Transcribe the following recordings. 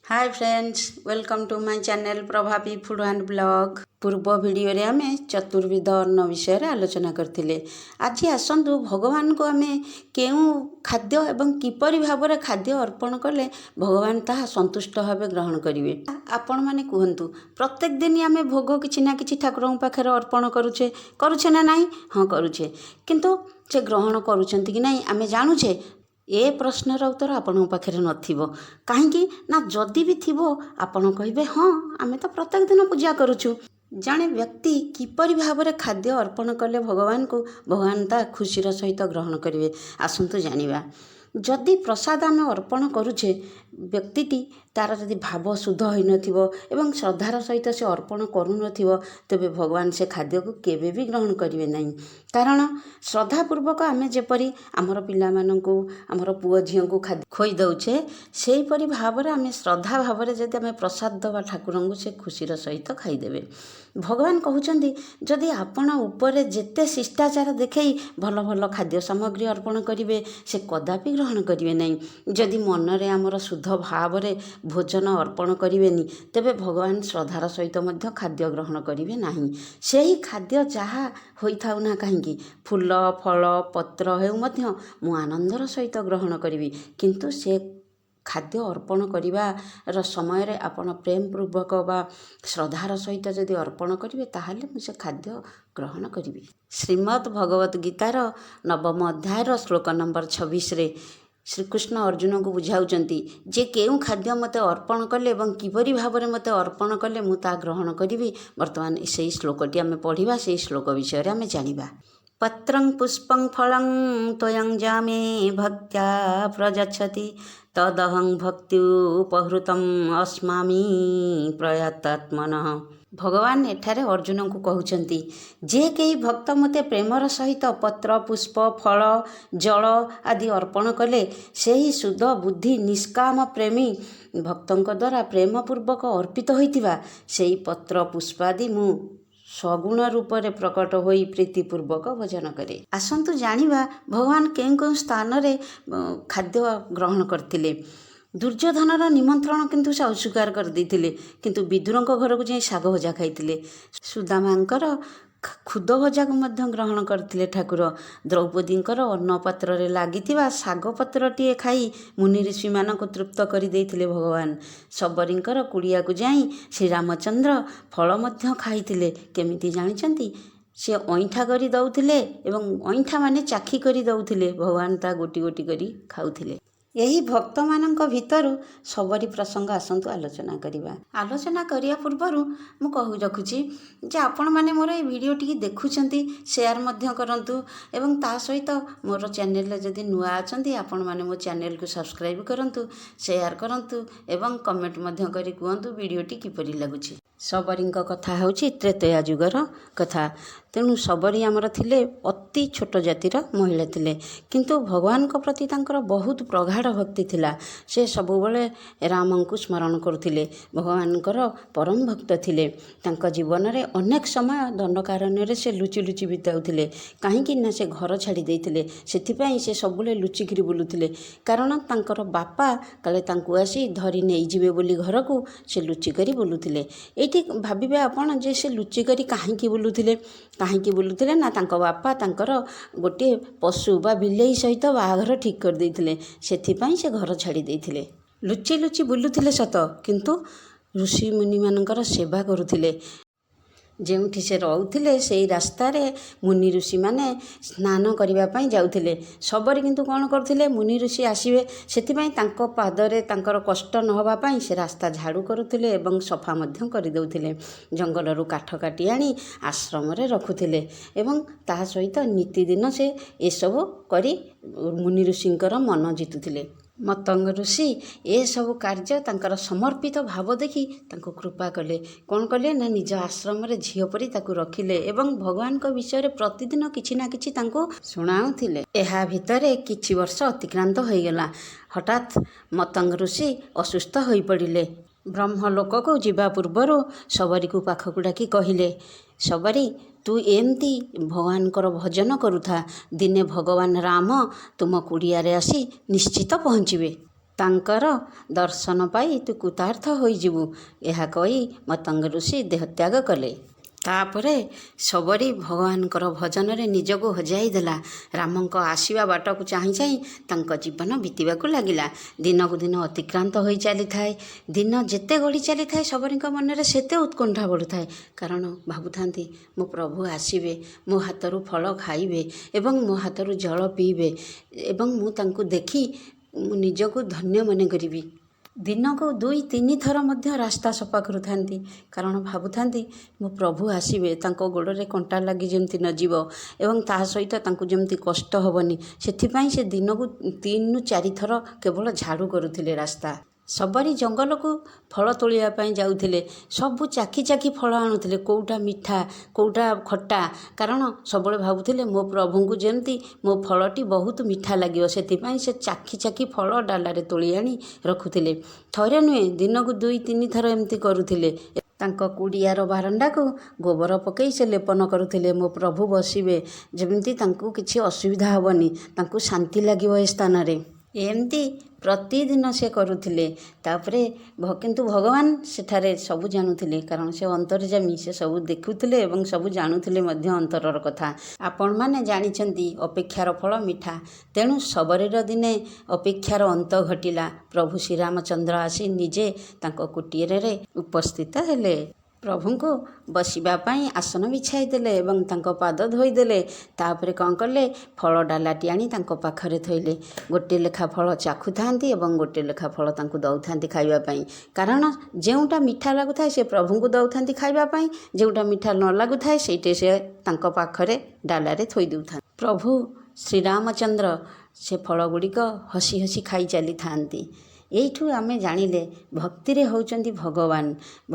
Hi friends, welcome to my channel Prabhavi food and blog. पूर्व video रे आमे चतुर्विध अन्न विषय रे आलोचना करथिले। आज आसंतु भगवान को आमे केउ खाद्य एवं किपरि भाबरे खाद्य अर्पण कले भगवान ताहा संतुष्ट भाबे ग्रहण करिवे। आपण माने कुहंतु, प्रत्येक दिन आमे भोग किछि ना किछि ठाकुरन पाखरे अर्पण करूछे ना नाही? हाँ करूछे, किंतु से ग्रहण करूछंती कि नाही आमे जानुछे? ए प्रश्नर उत्तर आपन पाखे नथिबो। काहेकि ना जदि भी थिबो आपण कहिबे हाँ आमे तो प्रत्येक दिन पूजा करूछु। जड़े व्यक्ति किपरि भाबरे खाद्य अर्पण कले भगवान को भगवान ता खुशीर सहित ग्रहण करिवे। आसंतु जानिबा, जदि प्रसाद आमे अर्पण करूछे व्यक्तिटी तार जदि भाव शुद्ध होई नथिबो एवं श्रद्धार सहित से अर्पण करू नथिबो तेबे भगवान से खाद्य को केबे भी ग्रहण करिवे नहीं। कारण श्रद्धापूर्वक आमे जेपरि आमर पिला माननकु आमर पुओ झियो को खाद्य खोई दउछे सेही परि भावरे आमे श्रद्धा भावरे जदि आमे प्रसाद दवा ठाकुरंकु से खुशीर सहित खाई देबे। भगवान कहउचंदी जदि आपण ऊपर जेते शिष्टाचार देखई भल भल खाद्य सामग्री अर्पण करिवे से कदापि ग्रहण करिवे नहीं। जदि मनरे आमर शुद्ध भावरे भोजन अर्पण करिवेनी तेबे भगवान श्रद्धार सहित मध्य खाद्य ग्रहण करिवे नाही। सेही खाद्य जहा होइथाउ ना काहेकि फूल फल पत्र हेउ मध्य मु आनंदर सहित ग्रहण करिवि, किंतु से खाद्य अर्पण करिवार समय रे आपण प्रेम पूर्वक बा श्रद्धार सहित जदि अर्पण करिवे ताहाले मु से खाद्य ग्रहण करिवि। श्रीमद् भगवत गीतार 9म अध्यायर श्लोक नंबर 26 रे श्रीकृष्ण अर्जुन को बुझाउचंती जे केउ खाद्य मते अर्पण कले एवं किपरि भाबरे मते अर्पण कले मु ता ग्रहण करिवि। वर्तमान सेही श्लोकटी आमे पढ़िबा, सेही श्लोक विषय रे आमे जानिबा। पत्रं पुष्पं फलं त्वयं जामे भक्त्या प्रयच्छति तदहं भक्त्युपहृतम् अस्मामि प्रयतात्मनः। भगवान एठारे अर्जुन को कहउचंती जे केही भक्त मते प्रेमर सहित पत्र पुष्प फल जल आदि अर्पण कले सेही शुद्ध बुद्धि निष्काम प्रेमी भक्तंक द्वारा प्रेम पूर्वक अर्पित होइतिबा सेही पत्र पुष्प आदि मु सगुण रूप रे प्रकट होई प्रीतिपूर्वक भोजन करे। आसंतु जानिबा भगवान केउ स्थान रे खाद्य ग्रहण करथिले। दुर्योधनर निमंत्रण किंतु से अस्वीकार कर देथिले, किंतु विदुरंक घर को जाई शाग भजा खाइथिले। सुदामांकर खुद भजा को मध्य ग्रहण करथिले ठाकुर। द्रौपदींकर अन्न पात्र रे लागिथिबा शाग पत्रटीए खाई मुनि ऋषि मानक तृप्त करि देथिले भगवान। सबरींकर कुड़िया को जाई श्री रामचंद्र फल मध्य खाइथिले। केमिति जानिचंती? से अईठा करी दउथिले एवं अईठा माने चाखी करी दउथिले, भगवान ता गोटी गोटी करी खाउथिले। यही भक्त मानक भितरु सबरी प्रसंग आसंतु आलोचना करिबा। आलोचना करिया पूर्वरु मु कहू रखुची जे आपण माने मोर ए वीडियो टी देखुचंती शेयर मध्य करंतु एवं ता सहित मोर चैनल रे जदि नुआ अछंती आपण माने मो चैनल को सब्सक्राइब करंतु, शेयर करंतु एवं कमेंट मध्य करी कहंतु वीडियो टी किपरि लागुची। सबरींक कथा होची त्रेतया जुगर कथा। तेणु सबरी आमर थिले अति छोट जातिर महिला थिले, किंतु भगवान को प्रति तांकर बहुत प्रगाढ़ भक्ति थिला। से सबुबले रामंकु स्मरण करुथिले, भगवानकर परम भक्त थिले। तांका जीवन रे अनेक समय दंडकारण्य रे से लुचि लुचि बिताउथिले। काहेकि ना से घर छाड़ी देइथिले, सेथिपई से सबुले लुचि किरि बुलुथिले। कारण तांकर बापा काले तांकु आसी धरि नेइ जिवे बोली घर को से लुचि करी बुलुथिले। एठी भाबिबे आपण जे से लुचि करी काहेकि बुलुथिले? काहेकि बुलुथिले ना तांको बापा तांकर गोटे पशु बा बिलेई सहित बाहाघर ठीक कर देइथिले, सेथिपई से घर छाड़ी देइथिले। लुचि लुचि बुलुथिले सत, किंतु ऋषि मुनि मानकर सेवा करुथिले। जेउठी से रहुथिले सेही रास्ता रे मुनि ऋषि माने स्नान करिबा पई जाउथिले। सबरी किंतु कोन करथिले? मुनि ऋषि आसीबे सेथिपई तांको पादरे तांकर कष्ट न होबा पई से रास्ता झाड़ू करुथिले एवं सफा मध्य करि दउथिले। जंगल रु काठ काटी आनी आश्रम रे रखुथिले एवं ता सहित नीति दिन से ए सब करी मुनि ऋषिंकर मन जितुथिले। मतंग ऋषि ए सब कार्य तांकर समर्पित भाव देखि तांको कृपा कले। कौन कले ना निज आश्रम रे झियो परी ताकू रखिले एवं भगवान को विषय रे प्रतिदिन किछि ना किछि तांको सुनाउथिले। एहा भितरे किछि वर्ष अतिक्रांत होई गेला। हठात मतंग ऋषि असुस्थ होई पड़िले। ब्रह्मलोक को जीवा पूर्वर सबरी को पाखकु डाकी कहिले, सबरी तू एमती भगवान कर भजन करुथा, दिने भगवान राम तुम कुड़िया रे आसी निश्चित पहुँचबे। ତାଙ୍କର ଦର୍ଶନ ପାଇ ତୁ କୃତାର୍ଥ ହୋଇଯିବୁ। ଏହା କହି ମତଙ୍ଗ ଋଷି ଦେହତ୍ୟାଗ କଲେ। ତାପରେ ଶବରୀ ଭଗବାନଙ୍କର ଭଜନରେ ନିଜକୁ ହଜାଇ ଦେଲା। ରାମଙ୍କ ଆସିବା ବାଟକୁ ଚାହିଁ ଚାହିଁ ତାଙ୍କ ଜୀବନ ବିତିବାକୁ ଲାଗିଲା। ଦିନକୁ ଦିନ ଅତିକ୍ରାନ୍ତ ହୋଇ ଚାଲିଥାଏ। ଦିନ ଯେତେ ଗଡ଼ି ଚାଲିଥାଏ ଶବରୀଙ୍କ ମନରେ ସେତେ ଉତ୍କଣ୍ଠା ବଢ଼ୁଥାଏ। କାରଣ ଭାବୁଥାନ୍ତି ମୋ ପ୍ରଭୁ ଆସିବେ, ମୋ ହାତରୁ ଫଳ ଖାଇବେ ଏବଂ ମୋ ହାତରୁ ଜଳ ପିଇବେ ଏବଂ ମୁଁ ତାଙ୍କୁ ଦେଖି ମୁଁ ନିଜକୁ ଧନ୍ୟ ମନେ କରିବି। ଦିନକୁ 2-3 ଥର ମଧ୍ୟ ରାସ୍ତା ସଫା କରୁଥାନ୍ତି। କାରଣ ଭାବୁଥାନ୍ତି ମୋ ପ୍ରଭୁ ଆସିବେ, ତାଙ୍କ ଗୋଡ଼ରେ କଣ୍ଟା ଲାଗି ଯେମିତି ନ ଯିବ ଏବଂ ତା ସହିତ ତାଙ୍କୁ ଯେମିତି କଷ୍ଟ ହେବନି, ସେଥିପାଇଁ ସେ ଦିନକୁ 3-4 ଥର କେବଳ ଝାଡ଼ୁ କରୁଥିଲେ ରାସ୍ତା। ଶବରୀ ଜଙ୍ଗଲକୁ ଫଳ ତୋଳିବା ପାଇଁ ଯାଉଥିଲେ। ସବୁ ଚାଖି ଚାଖି ଫଳ ଆଣୁଥିଲେ, କେଉଁଟା ମିଠା କେଉଁଟା ଖଟା। କାରଣ ସବୁବେଳେ ଭାବୁଥିଲେ ମୋ ପ୍ରଭୁଙ୍କୁ ଯେମିତି ମୋ ଫଳଟି ବହୁତ ମିଠା ଲାଗିବ, ସେଥିପାଇଁ ସେ ଚାଖି ଚାଖି ଫଳ ଡାଲାରେ ତୋଳି ଆଣି ରଖୁଥିଲେ। ଥରେ ନୁହେଁ, ଦିନକୁ 2-3 ଥର ଏମିତି କରୁଥିଲେ। ତାଙ୍କ କୁଡ଼ିଆର ବାରଣ୍ଡାକୁ ଗୋବର ପକାଇ ସେ ଲେପନ କରୁଥିଲେ। ମୋ ପ୍ରଭୁ ବସିବେ ଯେମିତି ତାଙ୍କୁ କିଛି ଅସୁବିଧା ହେବନି, ତାଙ୍କୁ ଶାନ୍ତି ଲାଗିବ ଏ ସ୍ଥାନରେ। ଏମିତି ପ୍ରତିଦିନ ସେ କରୁଥିଲେ। ତାପରେ କିନ୍ତୁ ଭଗବାନ ସେଠାରେ ସବୁ ଜାଣୁଥିଲେ, କାରଣ ସେ ଅନ୍ତର୍ଯାମୀ, ସେ ସବୁ ଦେଖୁଥିଲେ ଏବଂ ସବୁ ଜାଣୁଥିଲେ ମଧ୍ୟ ଅନ୍ତରର କଥା। ଆପଣମାନେ ଜାଣିଛନ୍ତି ଅପେକ୍ଷାର ଫଳ ମିଠା। ତେଣୁ ଶବରୀର ଦିନେ ଅପେକ୍ଷାର ଅନ୍ତ ଘଟିଲା। ପ୍ରଭୁ ଶ୍ରୀରାମଚନ୍ଦ୍ର ଆସି ନିଜେ ତାଙ୍କ କୁଟୀରରେ ଉପସ୍ଥିତ ହେଲେ। ପ୍ରଭୁଙ୍କୁ ବସିବା ପାଇଁ ଆସନ ବିଛାଇ ଦେଲେ ଏବଂ ତାଙ୍କ ପାଦ ଧୋଇଦେଲେ। ତାପରେ କ'ଣ କଲେ, ଫଳ ଡାଲାଟି ଆଣି ତାଙ୍କ ପାଖରେ ଥୋଇଲେ। ଗୋଟିଏ ଲେଖା ଫଳ ଚାଖୁଥାନ୍ତି ଏବଂ ଗୋଟିଏ ଲେଖା ଫଳ ତାଙ୍କୁ ଦେଉଥାନ୍ତି ଖାଇବା ପାଇଁ। କାରଣ ଯେଉଁଟା ମିଠା ଲାଗୁଥାଏ ସେ ପ୍ରଭୁଙ୍କୁ ଦେଉଥାନ୍ତି ଖାଇବା ପାଇଁ, ଯେଉଁଟା ମିଠା ନ ଲାଗୁଥାଏ ସେଇଠି ସେ ତାଙ୍କ ପାଖରେ ଡାଲାରେ ଥୋଇ ଦେଉଥାନ୍ତି। ପ୍ରଭୁ ଶ୍ରୀରାମଚନ୍ଦ୍ର ସେ ଫଳ ଗୁଡ଼ିକ ହସି ହସି ଖାଇ ଚାଲିଥାନ୍ତି। ଏଇଠୁ ଆମେ ଜାଣିଲେ ଭକ୍ତିରେ ହେଉଛନ୍ତି ଭଗବାନ।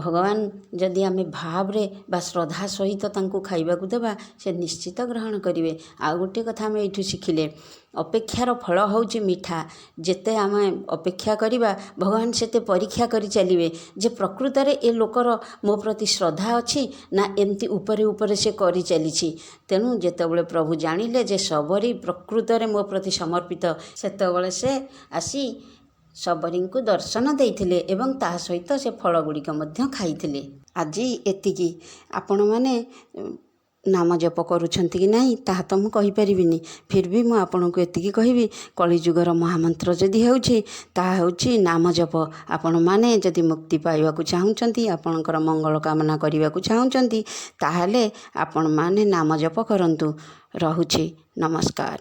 ଭଗବାନ ଯଦି ଆମେ ଭାବରେ ବା ଶ୍ରଦ୍ଧା ସହିତ ତାଙ୍କୁ ଖାଇବାକୁ ଦେବା, ସେ ନିଶ୍ଚିତ ଗ୍ରହଣ କରିବେ। ଆଉ ଗୋଟିଏ କଥା ଆମେ ଏଇଠୁ ଶିଖିଲେ, ଅପେକ୍ଷାର ଫଳ ହେଉଛି ମିଠା। ଯେତେ ଆମେ ଅପେକ୍ଷା କରିବା, ଭଗବାନ ସେତେ ପରୀକ୍ଷା କରି ଚାଲିବେ ଯେ ପ୍ରକୃତରେ ଏ ଲୋକର ମୋ ପ୍ରତି ଶ୍ରଦ୍ଧା ଅଛି ନା ଏମିତି ଉପରେ ଉପରେ ସେ କରି ଚାଲିଛି। ତେଣୁ ଯେତେବେଳେ ପ୍ରଭୁ ଜାଣିଲେ ଯେ ଶବରୀ ପ୍ରକୃତରେ ମୋ ପ୍ରତି ସମର୍ପିତ, ସେତେବେଳେ ସେ ଆସି ଶବରୀଙ୍କୁ ଦର୍ଶନ ଦେଇଥିଲେ ଏବଂ ତା ସହିତ ସେ ଫଳ ଗୁଡ଼ିକ ମଧ୍ୟ ଖାଇଥିଲେ। ଆଜି ଏତିକି। ଆପଣମାନେ ନାମ ଜପ କରୁଛନ୍ତି କି ନାହିଁ ତାହା ତ ମୁଁ କହିପାରିବିନି, ଫିର୍ ବି ମୁଁ ଆପଣଙ୍କୁ ଏତିକି କହିବି, କଳିଯୁଗର ମହାମନ୍ତ୍ର ଯଦି ହେଉଛି ତାହା ହେଉଛି ନାମ ଜପ। ଆପଣମାନେ ଯଦି ମୁକ୍ତି ପାଇବାକୁ ଚାହୁଁଛନ୍ତି, ଆପଣଙ୍କର ମଙ୍ଗଳ କାମନା କରିବାକୁ ଚାହୁଁଛନ୍ତି, ତାହେଲେ ଆପଣମାନେ ନାମ ଜପ କରନ୍ତୁ। ରହୁଛି, ନମସ୍କାର।